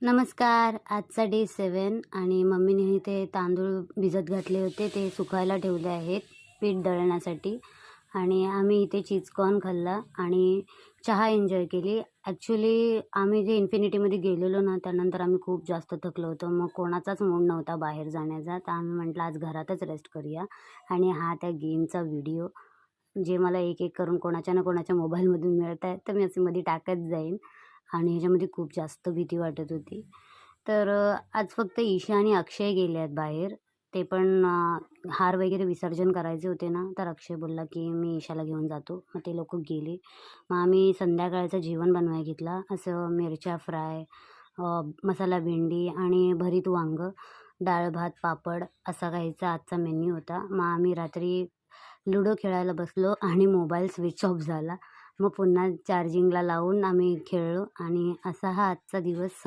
नमस्कार. आजचा डे 7 आणि मम्मीने इथे तांदूळ भिजत घातले होते. ते सुकायला ठेवले आहेत पीठ दळण्यासाठी आणि आम्ही इथे चीज कॉर्न खाल्ला आणि चहा एन्जॉय केली. ॲक्चुअली आम्ही जे इन्फिनिटीमध्ये गेलेलो ना, त्यानंतर आम्ही खूप जास्त थकलो होतो. मग कोणाचाच मूड नव्हता बाहेर जाण्याचा. तर आम्ही म्हटलं आज घरातच रेस्ट करूया आणि हा त्या गेमचा व्हिडिओ जे मला एक-एक करून कोणाच्या ना कोणाच्या मोबाईलमधून मिळत आहेत, तर मी असे मध्ये टाकत जाईन आणि ह्याच्यामध्ये खूप जास्त भीती वाटत होती. तर आज फक्त ईशा आणि अक्षय गेले आहेत बाहेर. ते पण हार वगैरे विसर्जन करायचे होते ना, तर अक्षय बोलला, की "मी ईशाला घेऊन जातो." मग ते लोकं गेले. मग आम्ही संध्याकाळचं जेवण बनवायला घेतला. असं मिरच्या फ्राय, मसाला भेंडी आणि भरीत वांगं, डाळ-भात, पापड असा काहीचा आजचा मेन्यू होता. मग आम्ही रात्री लुडो खेळायला बसलो आणि मोबाईल स्विच ऑफ झाला. मग पुन्हा चार्जिंगला लावून आम्ही खेळलो आणि असा हा आजचा दिवस